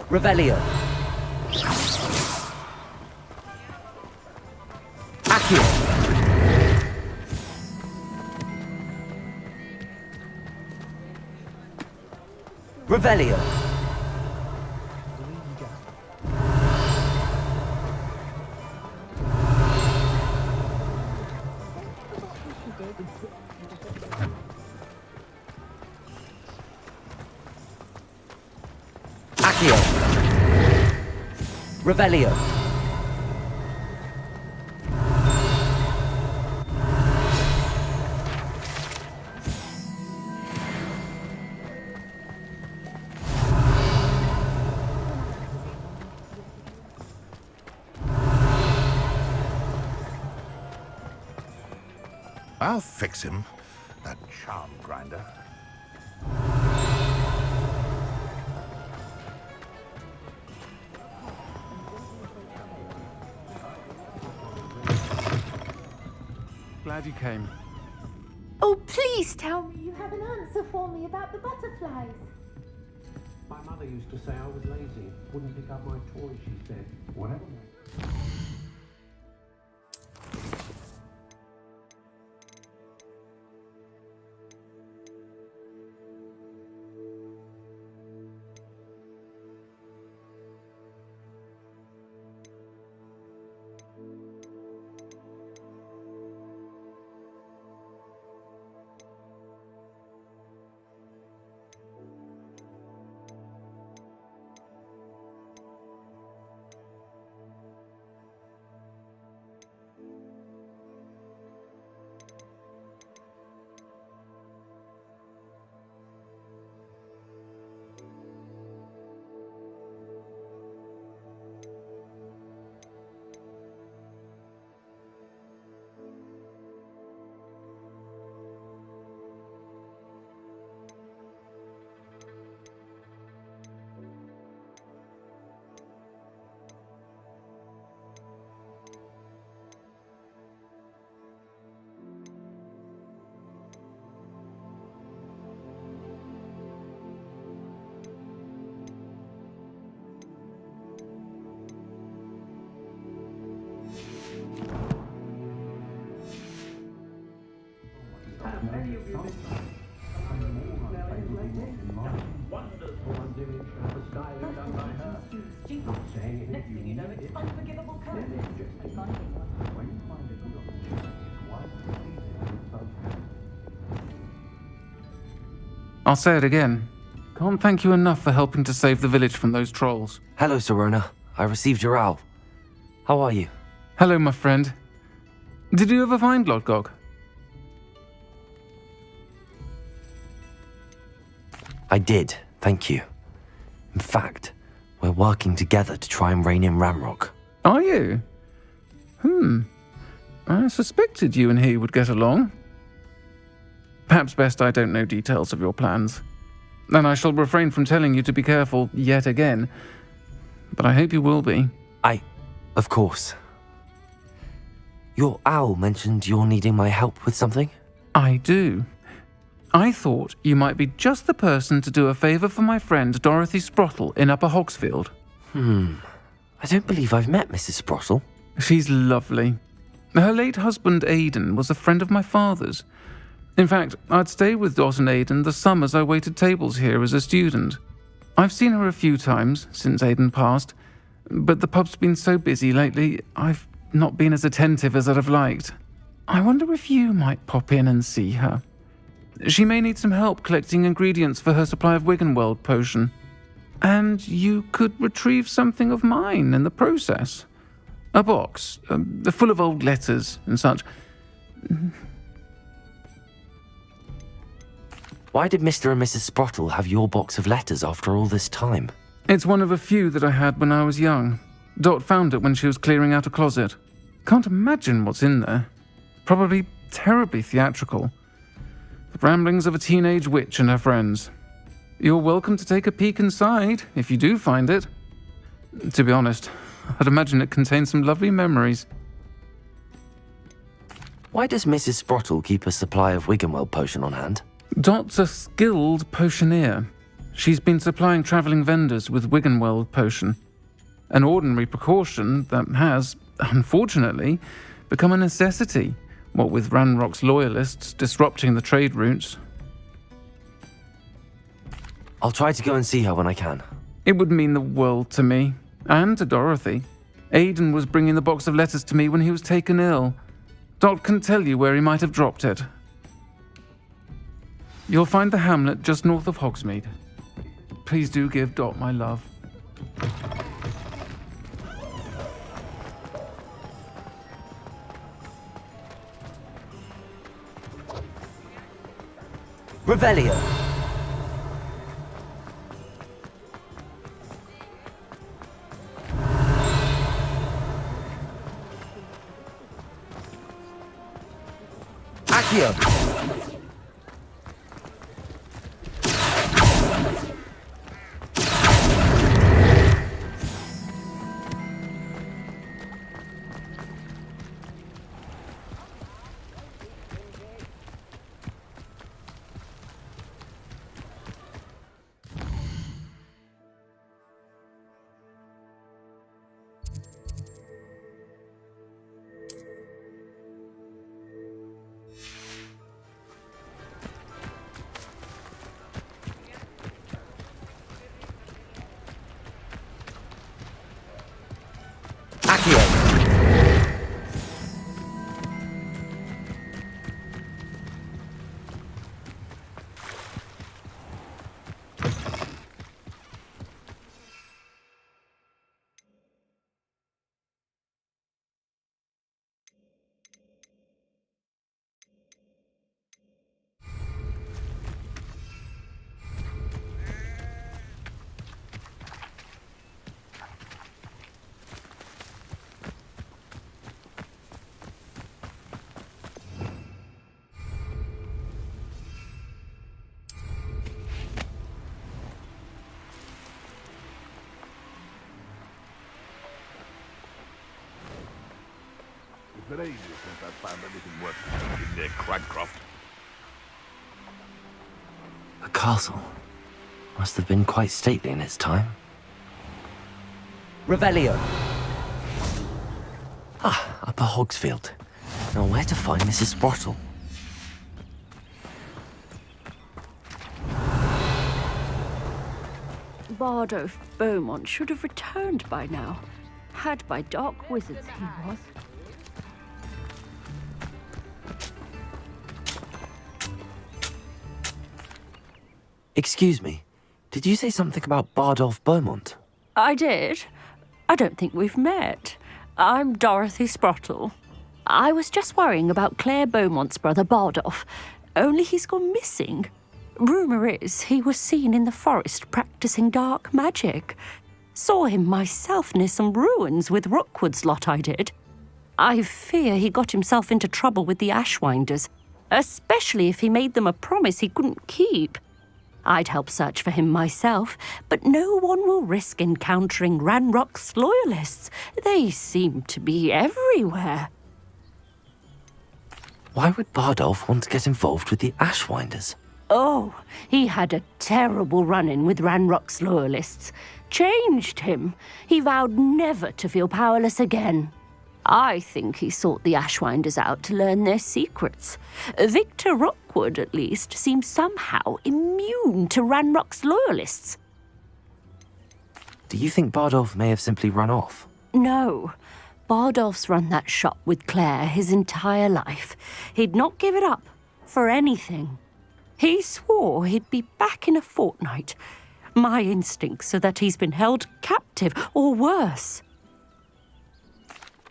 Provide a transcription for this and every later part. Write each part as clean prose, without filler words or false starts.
Revelio. Accio. Revelio. Accio. Revelio. I'll fix him, that charm grinder. Glad you came. Oh, please tell me you have an answer for me about the butterflies. My mother used to say I was lazy. Wouldn't pick up my toys, she said. Whatever. I'll say it again. Can't thank you enough for helping to save the village from those trolls. Hello, Sirona. I received your owl. How are you? Hello, my friend. Did you ever find Lodgog? I did, thank you. In fact, we're working together to try and rein in Ramrock. Are you? I suspected you and he would get along. Perhaps best I don't know details of your plans. And I shall refrain from telling you to be careful yet again. But I hope you will be. Of course. Your owl mentioned you're needing my help with something? I do. I thought you might be just the person to do a favour for my friend Dorothy Sprottle in Upper Hogsfield. I don't believe I've met Mrs. Sprottle. She's lovely. Her late husband Aidan was a friend of my father's. In fact, I'd stayed with Dot and Aidan the summers I waited tables here as a student. I've seen her a few times since Aidan passed, but the pub's been so busy lately, I've not been as attentive as I'd have liked. I wonder if you might pop in and see her. She may need some help collecting ingredients for her supply of Wiggenweld potion. And you could retrieve something of mine in the process. A box, full of old letters and such. Why did Mr. and Mrs. Sprottle have your box of letters after all this time? It's one of a few that I had when I was young. Dot found it when she was clearing out a closet. Can't imagine what's in there. Probably terribly theatrical. The ramblings of a teenage witch and her friends. You're welcome to take a peek inside, if you do find it. To be honest, I'd imagine it contains some lovely memories. Why does Mrs. Sprottle keep a supply of Wiggenweld potion on hand? Dot's a skilled potioneer. She's been supplying travelling vendors with Wiggenweld potion, an ordinary precaution that has, unfortunately, become a necessity, what with Ranrock's loyalists disrupting the trade routes. I'll try to go and see her when I can. It would mean the world to me, and to Dorothy. Aidan was bringing the box of letters to me when he was taken ill. Dot can tell you where he might have dropped it. You'll find the hamlet just north of Hogsmeade. Please do give Dot my love. Revelio! Accio! It's been ages since I've found anything worth finding near Cragcroft. A castle. Must have been quite stately in its time. Revelio! Ah, Upper Hogsfield. Now where to find Mrs. Sprottle? Bardolph Beaumont should have returned by now. Had by dark wizards he was. Excuse me, did you say something about Bardolph Beaumont? I did. I don't think we've met. I'm Dorothy Sprottle. I was just worrying about Claire Beaumont's brother Bardolph, only he's gone missing. Rumour is he was seen in the forest practicing dark magic. Saw him myself near some ruins with Rookwood's lot I did. I fear he got himself into trouble with the Ashwinders, especially if he made them a promise he couldn't keep. I'd help search for him myself, but no one will risk encountering Ranrock's loyalists. They seem to be everywhere. Why would Bardolph want to get involved with the Ashwinders? Oh, he had a terrible run-in with Ranrock's loyalists. Changed him. He vowed never to feel powerless again. I think he sought the Ashwinders out to learn their secrets. Victor Rookwood, at least, seems somehow immune to Ranrock's loyalists. Do you think Bardolph may have simply run off? No. Bardolph's run that shop with Claire his entire life. He'd not give it up for anything. He swore he'd be back in a fortnight. My instincts are that he's been held captive, or worse.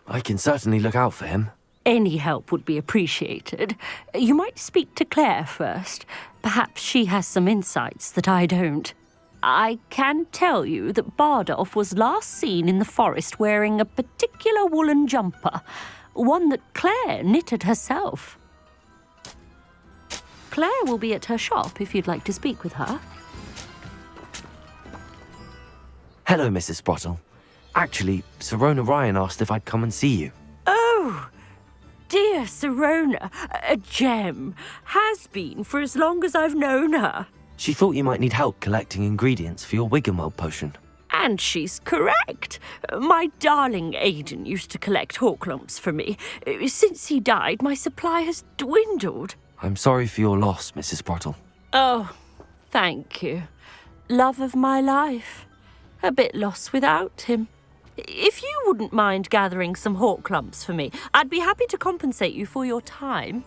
I can certainly look out for him. Any help would be appreciated. You might speak to Claire first. Perhaps she has some insights that I don't. I can tell you that Bardolph was last seen in the forest wearing a particular woolen jumper, one that Claire knitted herself. Claire will be at her shop if you'd like to speak with her. Hello, Mrs. Sprottle. Actually, Sirona Ryan asked if I'd come and see you. Oh, dear Sirona, a gem. Has been for as long as I've known her. She thought you might need help collecting ingredients for your Wiggenweld potion. And she's correct. My darling Aidan used to collect hawk lumps for me. Since he died, my supply has dwindled. I'm sorry for your loss, Mrs. Sprottle. Oh, thank you. Love of my life. A bit lost without him. If you wouldn't mind gathering some hawk lumps for me, I'd be happy to compensate you for your time.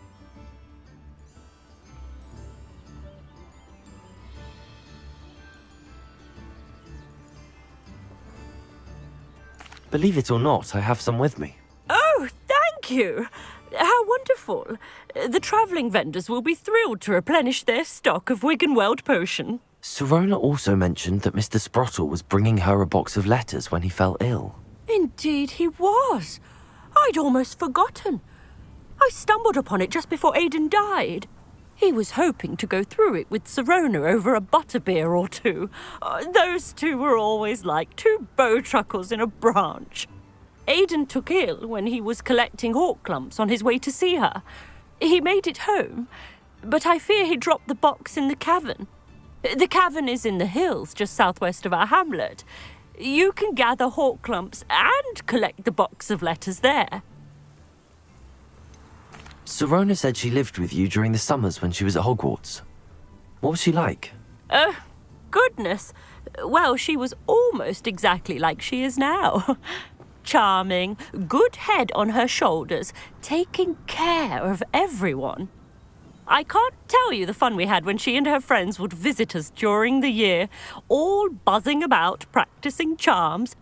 Believe it or not, I have some with me. Oh, thank you. How wonderful. The travelling vendors will be thrilled to replenish their stock of Wiggenweld potion. Sirona also mentioned that Mr. Sprottle was bringing her a box of letters when he fell ill. Indeed he was. I'd almost forgotten. I stumbled upon it just before Aidan died. He was hoping to go through it with Sirona over a butterbeer or two. Those two were always like two bowtruckles in a branch. Aidan took ill when he was collecting hawk lumps on his way to see her. He made it home, but I fear he dropped the box in the cavern. The cavern is in the hills just southwest of our hamlet. You can gather hawk lumps and collect the box of letters there. Sirona said she lived with you during the summers when she was at Hogwarts. What was she like? Goodness. Well, she was almost exactly like she is now. Charming, good head on her shoulders, taking care of everyone. I can't tell you the fun we had when she and her friends would visit us during the year, all buzzing about, practicing charms.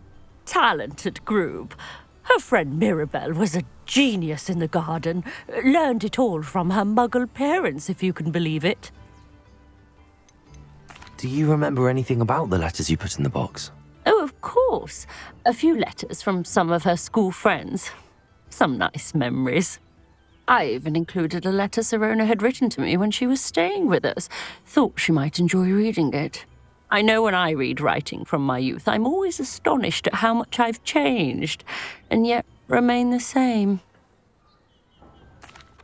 Talented group. Her friend Mirabelle was a genius in the garden. Learned it all from her muggle parents, if you can believe it. Do you remember anything about the letters you put in the box? Oh, of course. A few letters from some of her school friends. Some nice memories. I even included a letter Sirona had written to me when she was staying with us. Thought she might enjoy reading it. I know when I read writing from my youth, I'm always astonished at how much I've changed, and yet remain the same.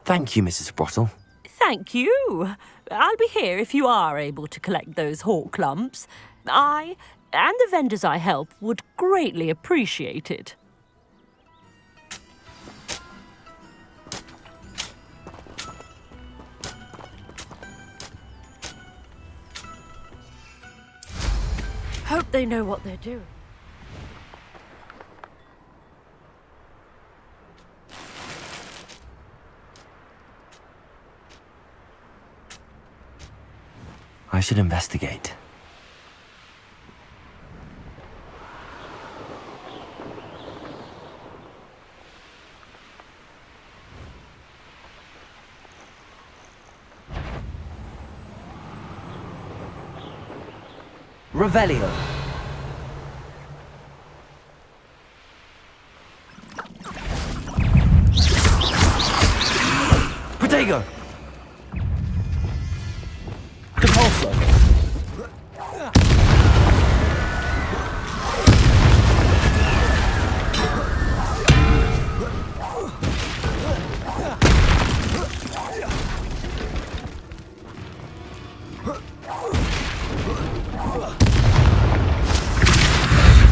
Thank you, Mrs. Sprottle. Thank you. I'll be here if you are able to collect those hawk lumps. I, and the vendors I help, would greatly appreciate it. Hope they know what they're doing. I should investigate. Revelio. Protego. Compulso.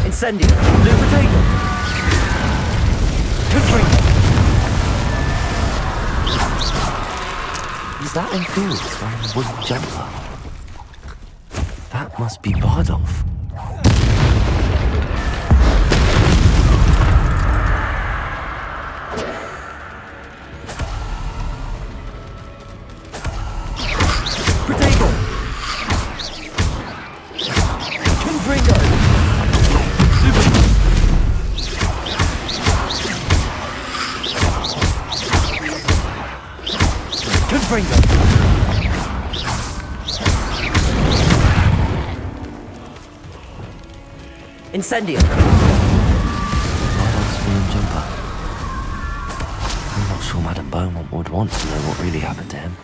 Incendio. Lubricado. Confringo. Is that Enfield wearing a wooden jumper? That must be Bardolph. Protego. Confringo. Confringo. Incendio. Bardolph's woolen jumper. I'm not sure Madame Beaumont would want to know what really happened to him.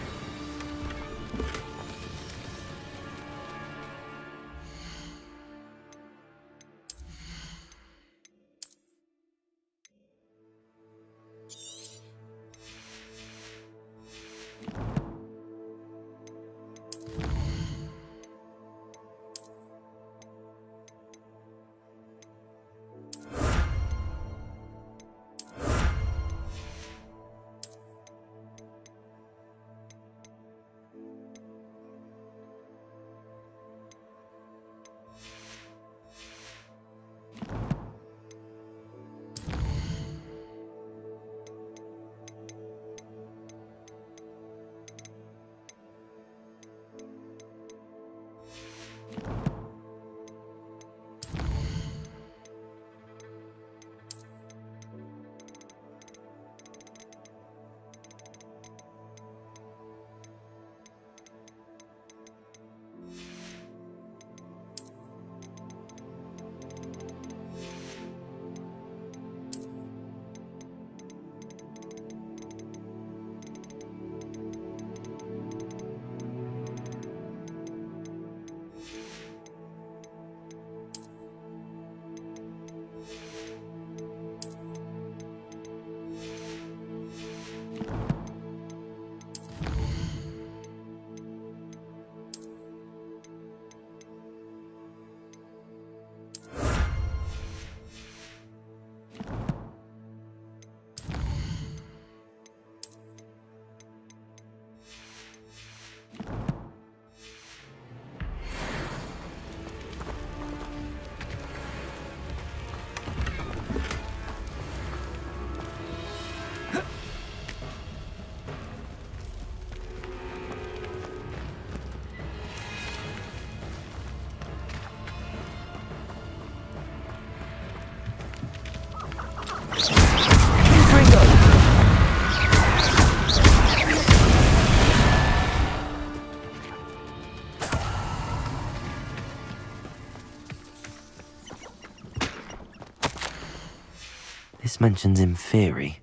mentions in theory,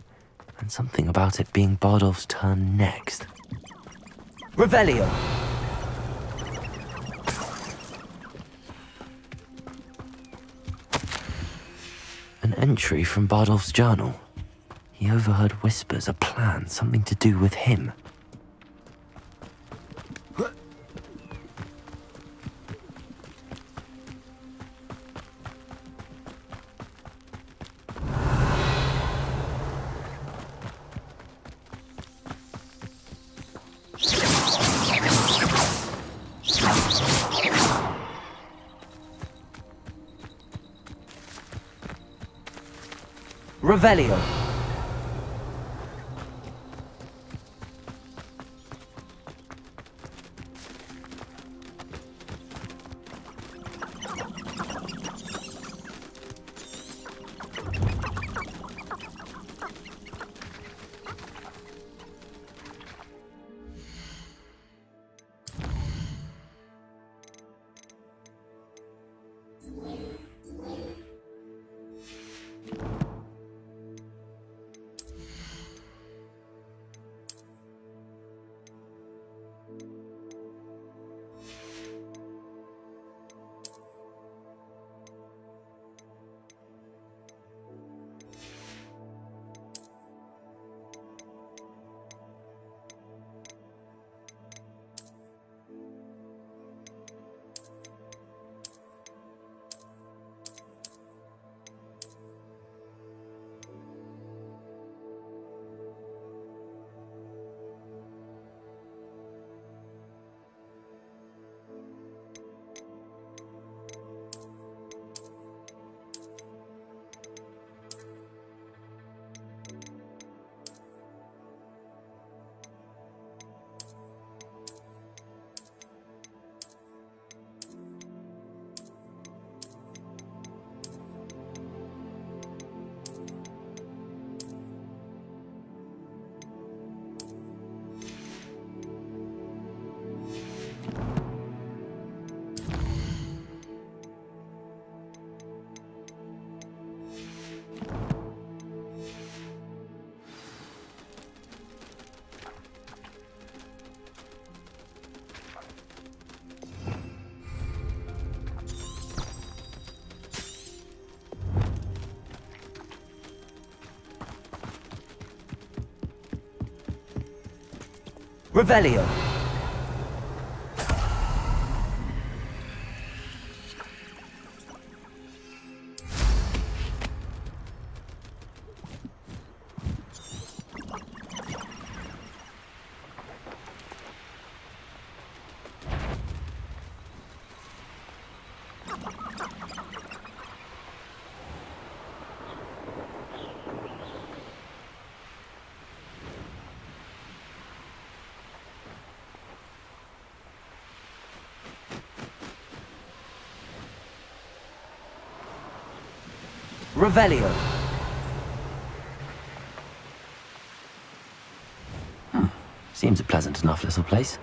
and something about it being Bardolph's turn next. Revelio! An entry from Bardolph's journal. He overheard whispers, a plan, something to do with him. Revelio. Revelio. Revelio. Seems a pleasant enough little place.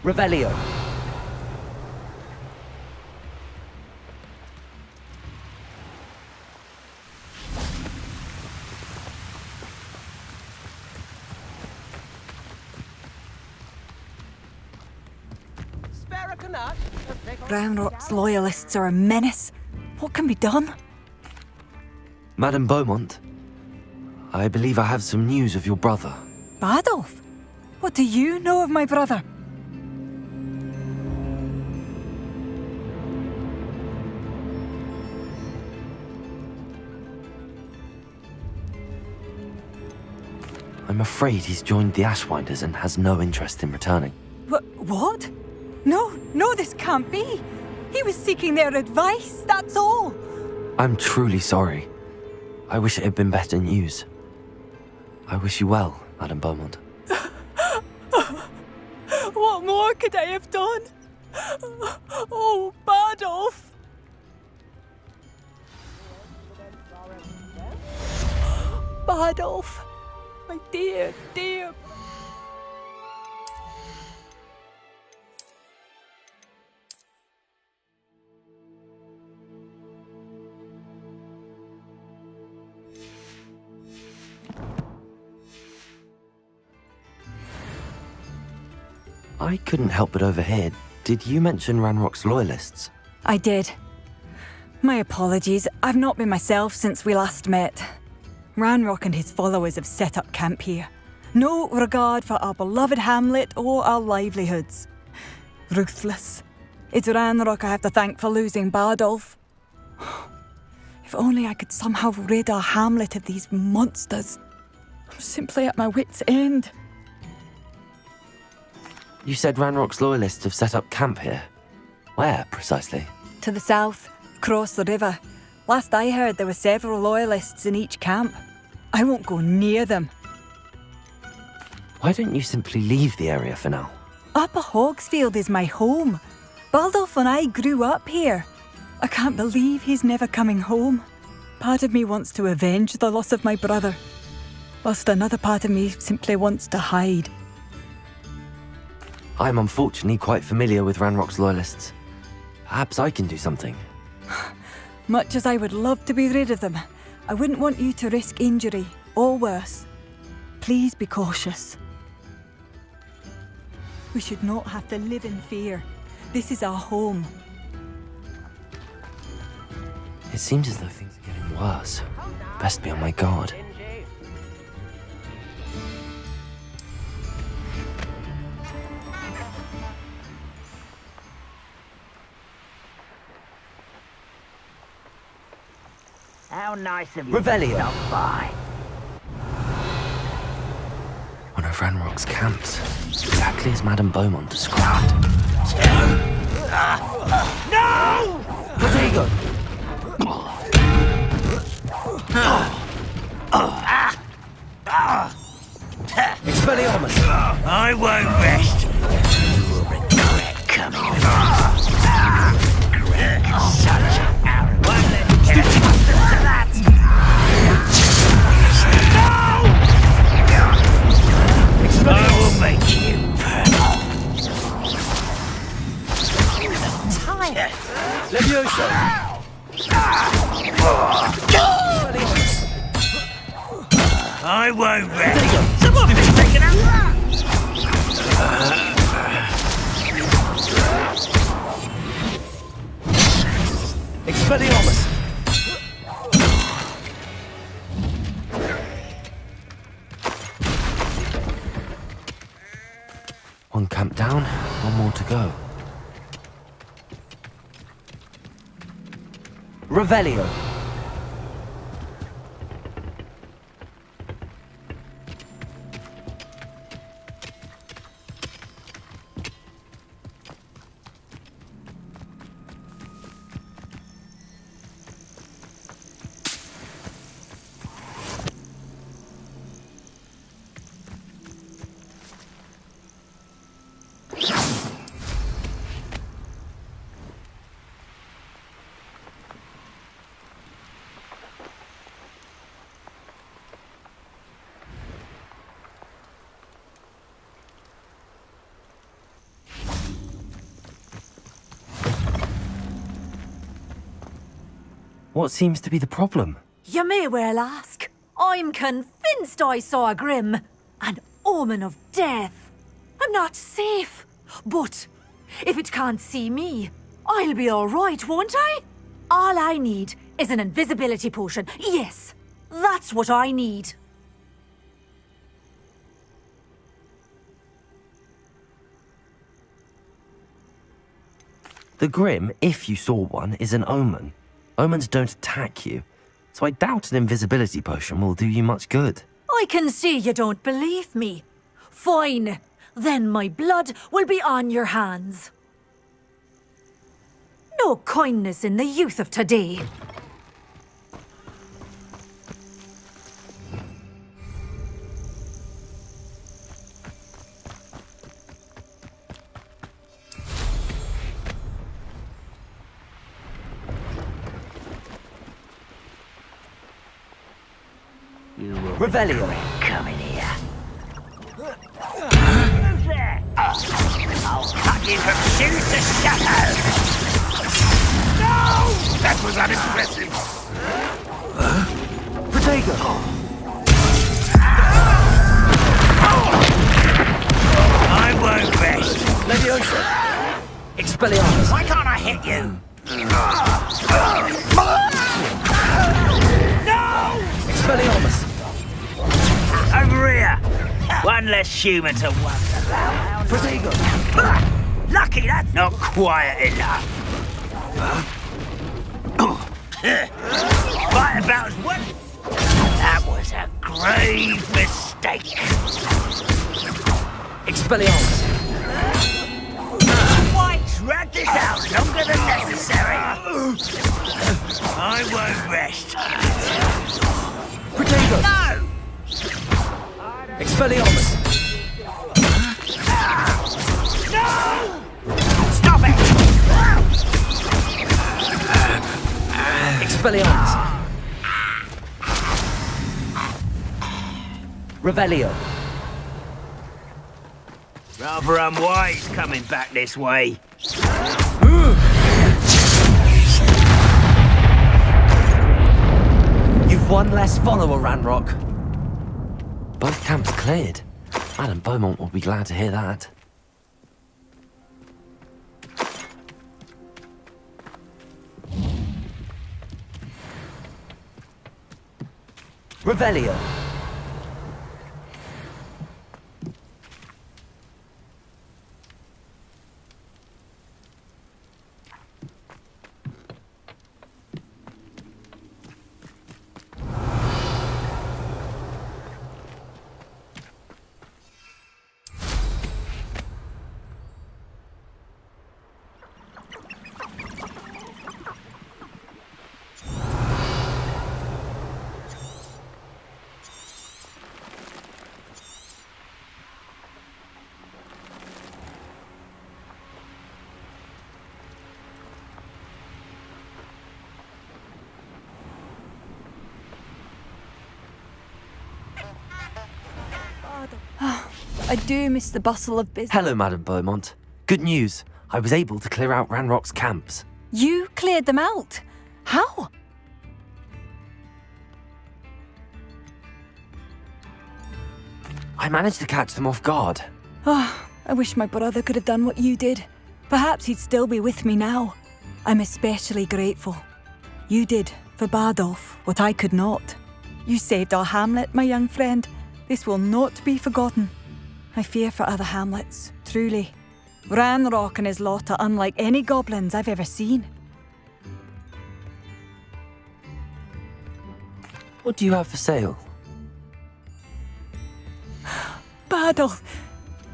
Revelio. Brownrot's loyalists are a menace. What can be done? Madame Beaumont, I believe I have some news of your brother. Bardolph? What do you know of my brother? I'm afraid he's joined the Ashwinders and has no interest in returning. What? No, this can't be. He was seeking their advice, that's all. I'm truly sorry. I wish it had been better news. I wish you well, Madame Beaumont. What more could I have done? Oh, Bardolph! Bardolph! My dear, dear... I couldn't help but overhear. Did you mention Ranrock's loyalists? I did. My apologies. I've not been myself since we last met. Ranrock and his followers have set up camp here. No regard for our beloved hamlet or our livelihoods. Ruthless. It's Ranrock I have to thank for losing Bardolph. If only I could somehow rid our hamlet of these monsters. I'm simply at my wit's end. You said Ranrock's loyalists have set up camp here. Where, precisely? To the south, across the river. Last I heard, there were several loyalists in each camp. I won't go near them. Why don't you simply leave the area for now? Upper Hogsfield is my home. Bardolph and I grew up here. I can't believe he's never coming home. Part of me wants to avenge the loss of my brother, whilst another part of me simply wants to hide. I'm unfortunately quite familiar with Ranrock's loyalists. Perhaps I can do something. Much as I would love to be rid of them, I wouldn't want you to risk injury, or worse. Please be cautious. We should not have to live in fear. This is our home. It seems as though things are getting worse. Best be on my guard. How nice of you Revelio. to stop by. One of Ranrock's camps. Exactly as Madame Beaumont described. No! Protego! Expelliarmus! I won't rest. You will regret coming. Greg, such an arrogant. Won't let me get accustomed to that. No! I will make you tired. Levioso! I won't rest. Someone been taking out that. Expelliarmus! One camp down, one more to go. Revelio! What seems to be the problem? You may well ask. I'm convinced I saw a grim, an omen of death. I'm not safe, but if it can't see me, I'll be all right, won't I? All I need is an invisibility potion. Yes, that's what I need. The Grim, if you saw one, is an omen. Omens don't attack you, so I doubt an invisibility potion will do you much good. I can see you don't believe me. Fine, then my blood will be on your hands. No kindness in the youth of today. Revelio. Come in here. Who's there? I'll cut you from shoes to shadow. No! That was unimpressive. Protego. I won't rest. Leviosa. Expelliarmus. Why can't I hit you? No! Expelliarmus. Over here. One less human to wonder about. Protego. Lucky that's not quiet enough. Fight about as well. That was a grave mistake. Expelliarmus. Why drag this out longer than necessary? I won't rest. Protego. No! Expelliarmus. No! Stop it! Expelliarmus. Revelio. Rather unwise coming back this way. You've one less follower, Ranrock. Both camps cleared. Madame Beaumont will be glad to hear that. Revelio. I do miss the bustle of business. Hello, Madame Beaumont. Good news. I was able to clear out Ranrock's camps. You cleared them out? How? I managed to catch them off guard. Oh, I wish my brother could have done what you did. Perhaps he'd still be with me now. I'm especially grateful. You did, for Bardolph, what I could not. You saved our hamlet, my young friend. This will not be forgotten. I fear for other hamlets, truly. Ranrock and his lot are unlike any goblins I've ever seen. What do you have for sale? Bardolph,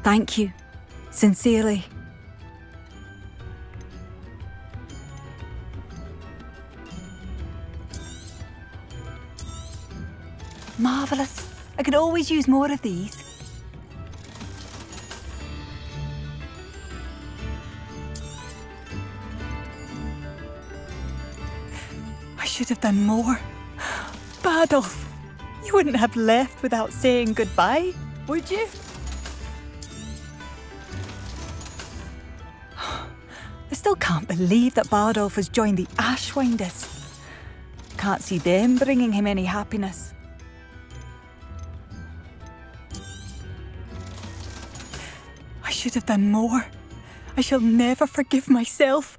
thank you. Sincerely. Marvellous. I could always use more of these. I should have done more. Bardolph, you wouldn't have left without saying goodbye, would you? I still can't believe that Bardolph has joined the Ashwinders. Can't see them bringing him any happiness. I should have done more. I shall never forgive myself.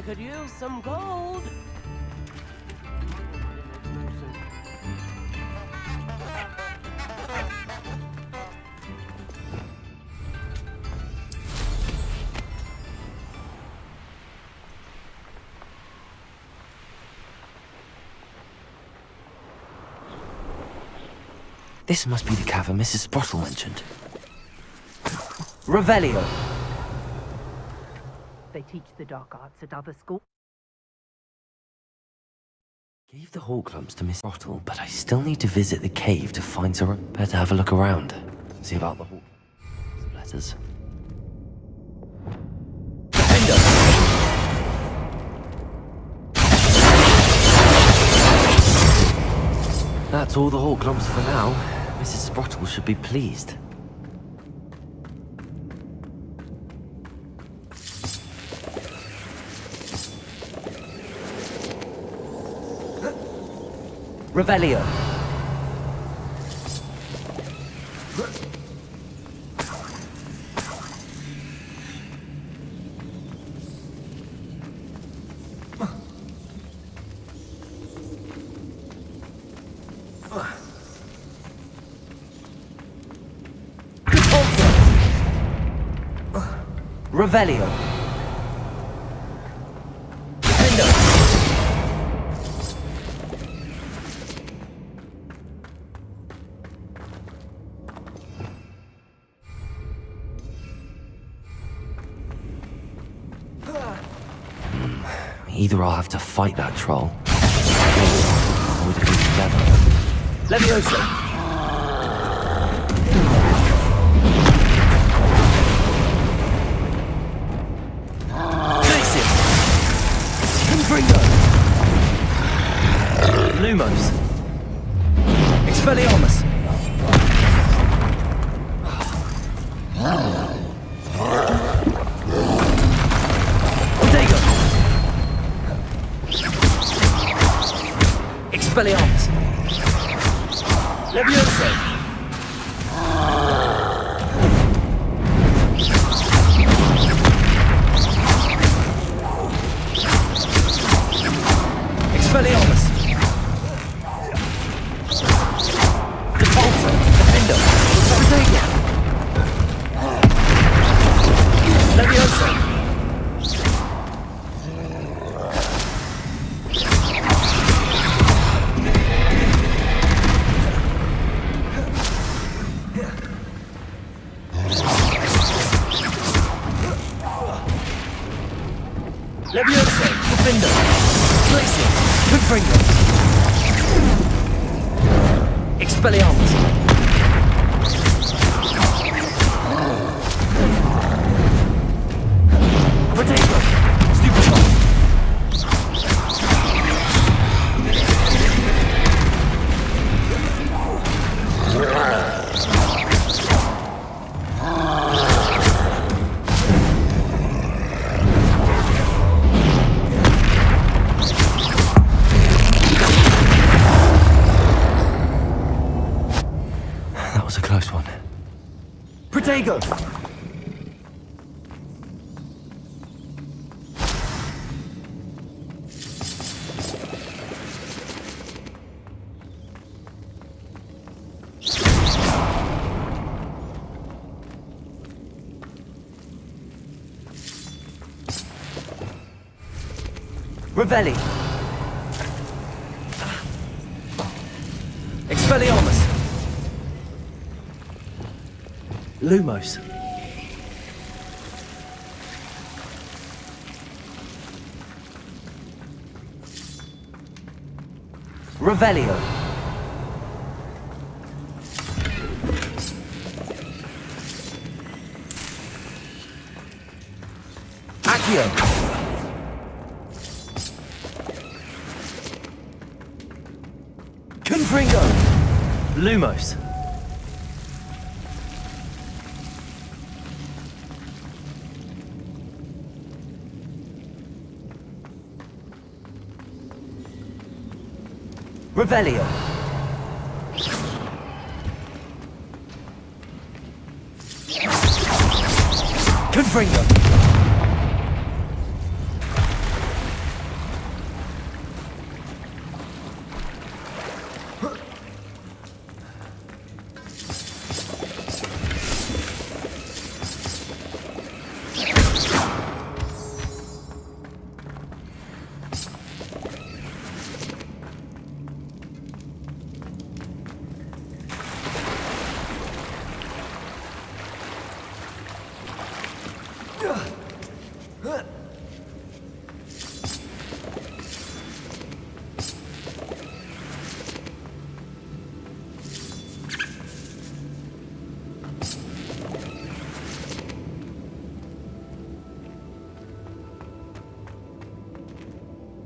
I could use some gold. This must be the cavern Mrs. Sprottle mentioned. Revelio. They teach the dark arts at other schools. Gave the hall clumps to Miss Sprottle, but I still need to visit the cave to find Sir. Better have a look around. See about the hall. Letters. That's all the hall clumps for now. Mrs. Sprottle should be pleased. Revelio. Revelio. Either I'll have to fight that troll, or we'll do it together. Levioso. Lumos. Expelliarmus. Dago. Expelliarmus. Levioso. Expelliarmus. Levioso, Defender, Glacier, Confringo, Expelliarmus, Potato, Stupefy, That was a close one. Protego. Revelli. Expelliarmus. Lumos. Revelio. Accio. Confringo. Lumos. Revelio. Confringo.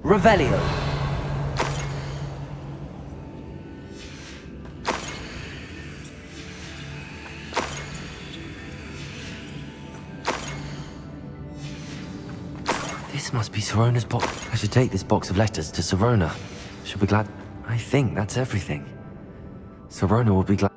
Revelio. This must be Sorona's box. I should take this box of letters to Sorona. She'll be glad. I think that's everything. Sorona will be glad.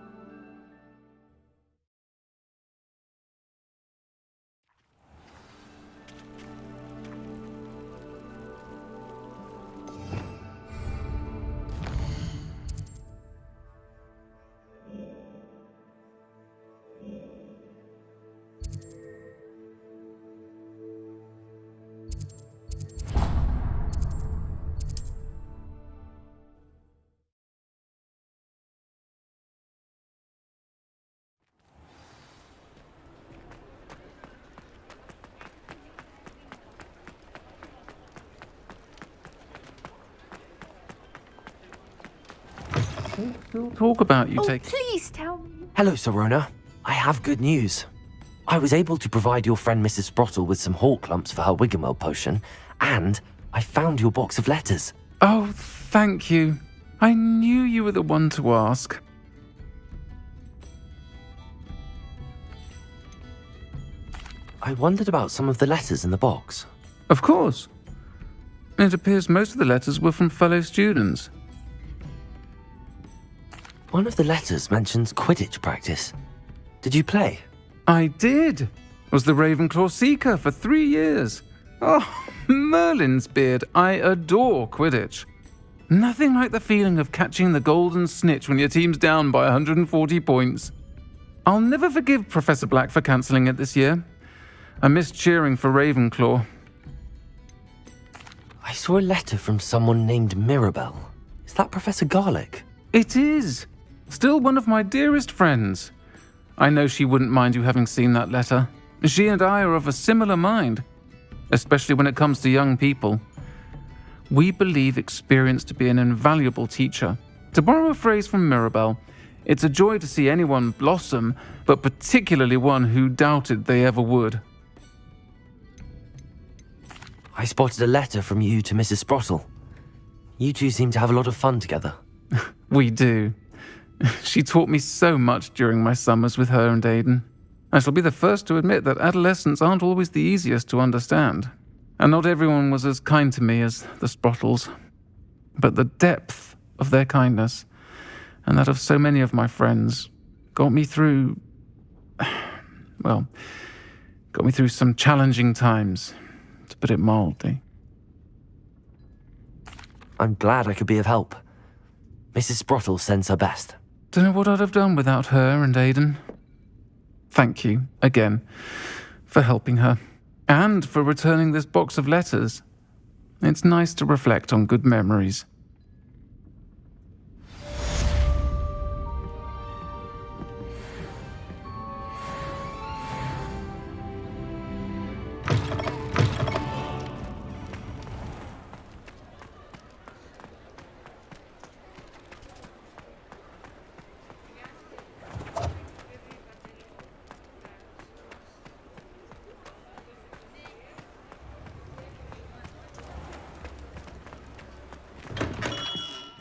Talk about you Oh, take. please tell me. Hello, Sorona. I have good news. I was able to provide your friend Mrs. Sprottle with some hawk lumps for her Wiggenweld potion, and I found your box of letters. Oh, thank you. I knew you were the one to ask. I wondered about some of the letters in the box. Of course. It appears most of the letters were from fellow students. One of the letters mentions Quidditch practice. Did you play? I did. Was the Ravenclaw Seeker for 3 years. Oh, Merlin's beard. I adore Quidditch. Nothing like the feeling of catching the golden snitch when your team's down by 140 points. I'll never forgive Professor Black for cancelling it this year. I missed cheering for Ravenclaw. I saw a letter from someone named Mirabelle. Is that Professor Garlick? It is. Still one of my dearest friends. I know she wouldn't mind you having seen that letter. She and I are of a similar mind, especially when it comes to young people. We believe experience to be an invaluable teacher. To borrow a phrase from Mirabelle, it's a joy to see anyone blossom, but particularly one who doubted they ever would. I spotted a letter from you to Mrs. Sprottle. You two seem to have a lot of fun together. We do. She taught me so much during my summers with her and Aidan. I shall be the first to admit that adolescents aren't always the easiest to understand, and not everyone was as kind to me as the Sprottles. But the depth of their kindness, and that of so many of my friends, got me through some challenging times, to put it mildly. I'm glad I could be of help. Mrs. Sprottle sends her best. Don't know what I'd have done without her and Aidan. Thank you, again, for helping her, and for returning this box of letters. It's nice to reflect on good memories.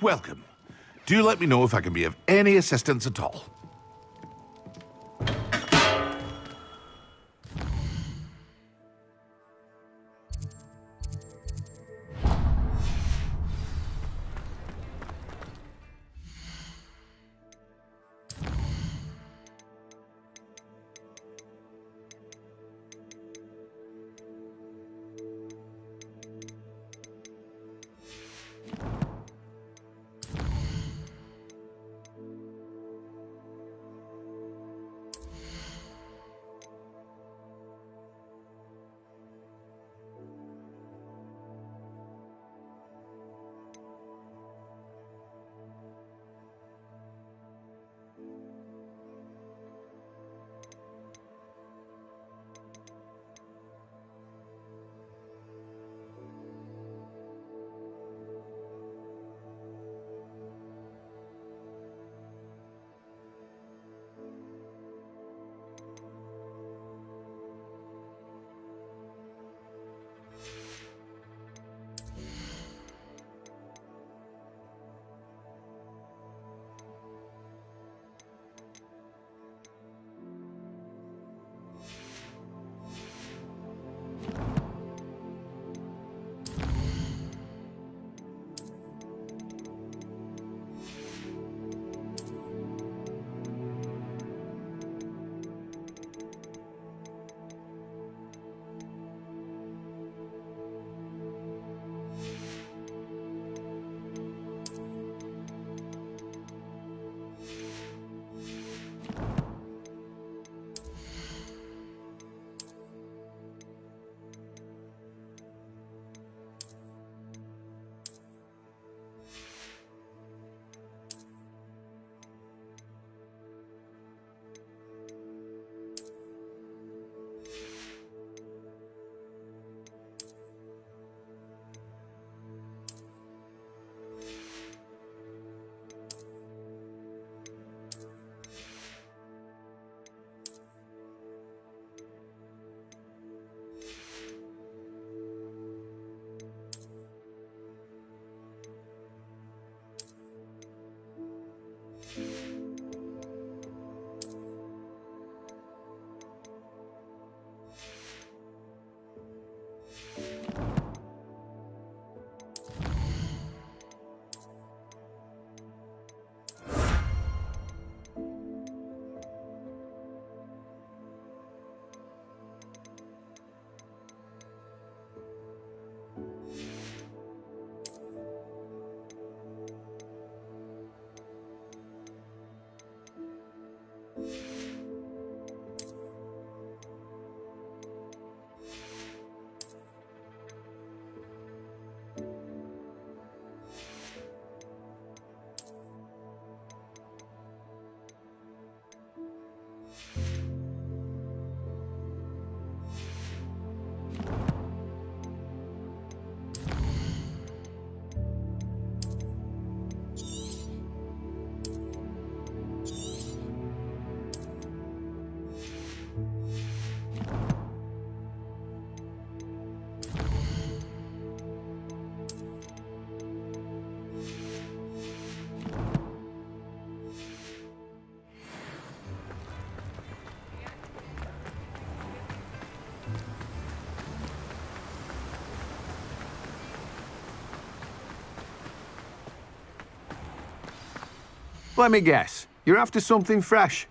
Welcome. Do let me know if I can be of any assistance at all. Let me guess. You're after something fresh.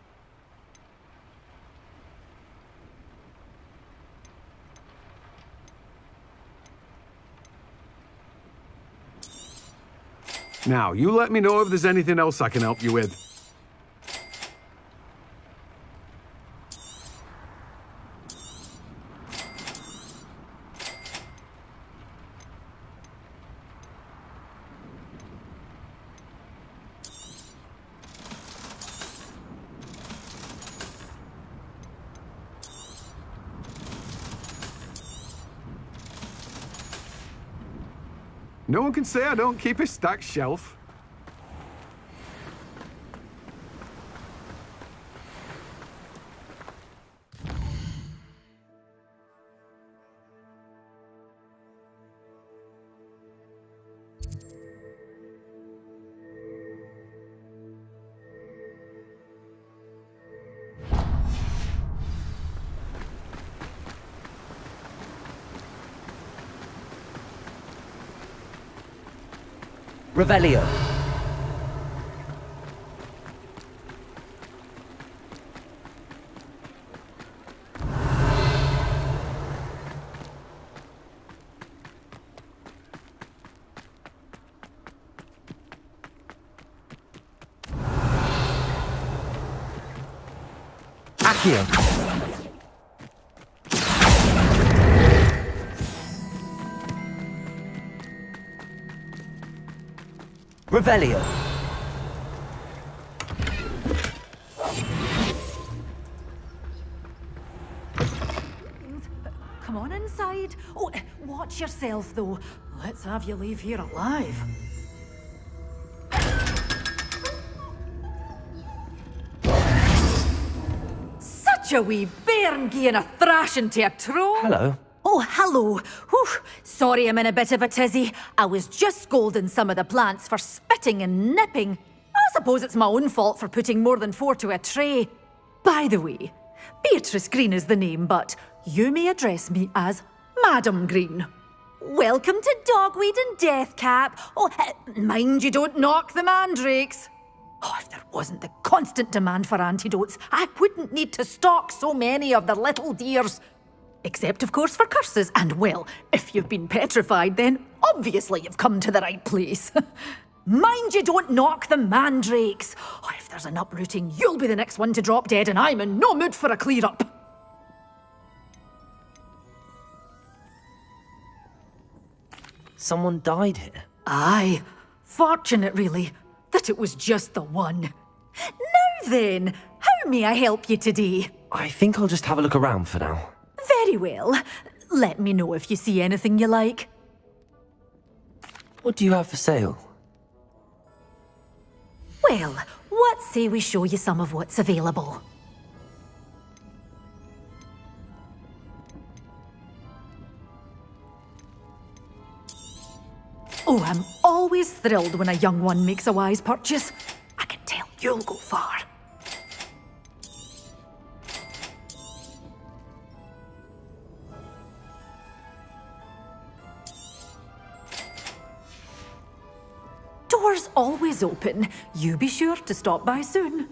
Now, you let me know if there's anything else I can help you with. No one can say I don't keep a stacked shelf. Revelio. Accio. Revelio. Come on inside. Oh, watch yourself, though. Let's have you leave here alive. Such a wee bairn gieing a thrashing to a troll. Hello. Oh, hello. Whew. Sorry I'm in a bit of a tizzy. I was just scolding some of the plants for spitting and nipping. I suppose it's my own fault for putting more than 4 to a tray. By the way, Beatrice Green is the name, but you may address me as Madam Green. Welcome to Dogweed and Deathcap. Oh, mind you don't knock the mandrakes. Oh, if there wasn't the constant demand for antidotes, I wouldn't need to stock so many of the little dears. Except, of course, for curses. And, well, if you've been petrified, then obviously you've come to the right place. Mind you don't knock the mandrakes. Oh, if there's an uprooting, you'll be the next one to drop dead, and I'm in no mood for a clear-up. Someone died here. Aye. Fortunate, really, that it was just the one. Now then, how may I help you today? I think I'll just have a look around for now. Very well. Let me know if you see anything you like. What do you have for sale? Well, what say we show you some of what's available? Oh, I'm always thrilled when a young one makes a wise purchase. I can tell you'll go far. Doors always open. You be sure to stop by soon.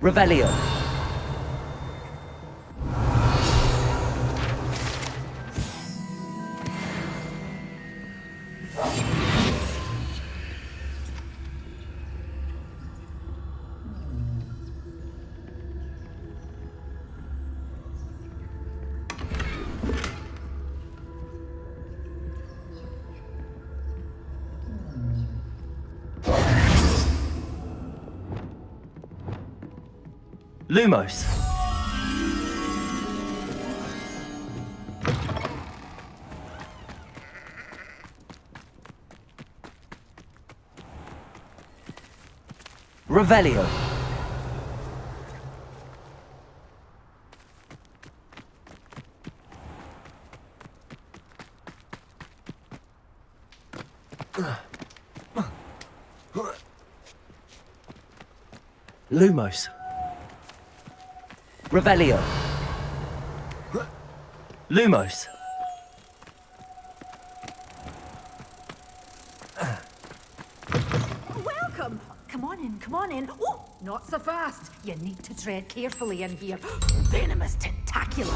Revelio. Lumos. Revelio. Lumos. Revelio. Lumos. Welcome! Come on in, come on in. Oh, not so fast. You need to tread carefully in here. Venomous tentacula.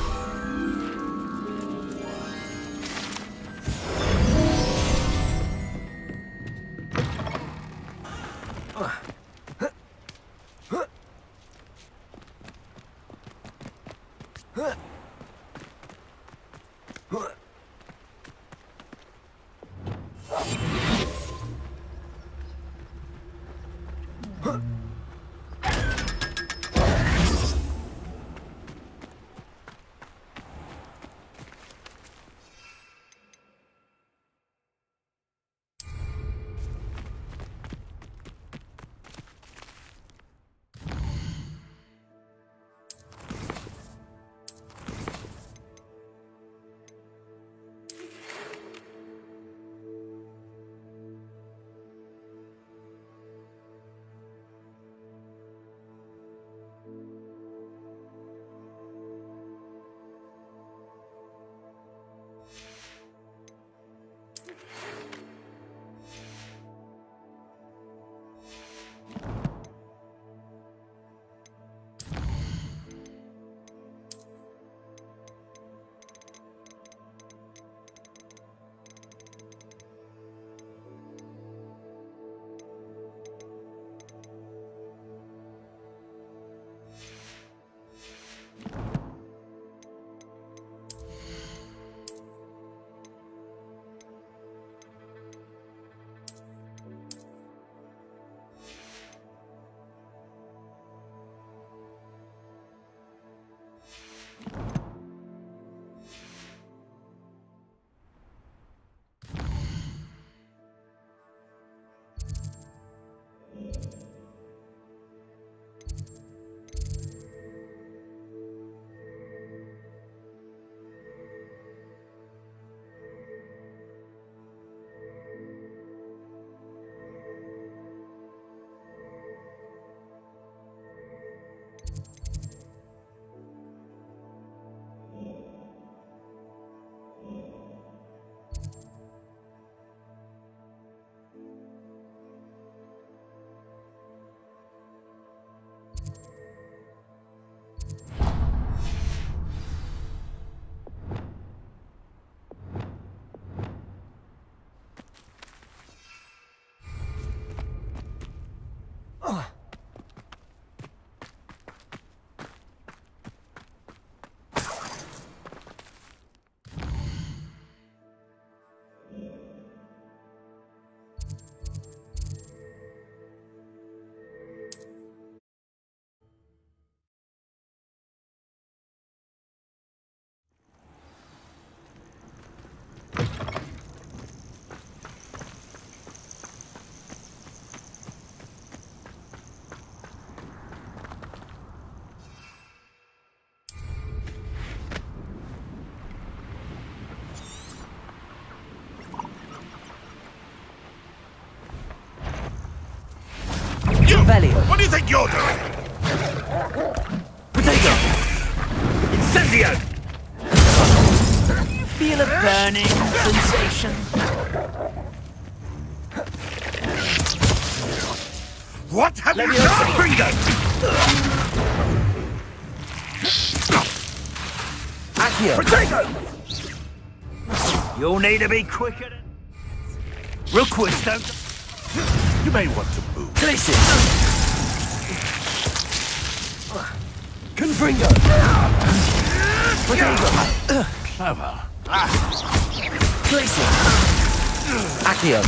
Revelio. What do you think you're doing? Potato! Incendio! Feel a burning sensation? What have you done? Bingo! Accio. Protego! You'll need to be quicker than... Requisto. You may want to move. Glisten. Confringo. Protego. Clever. Glisten. Accio.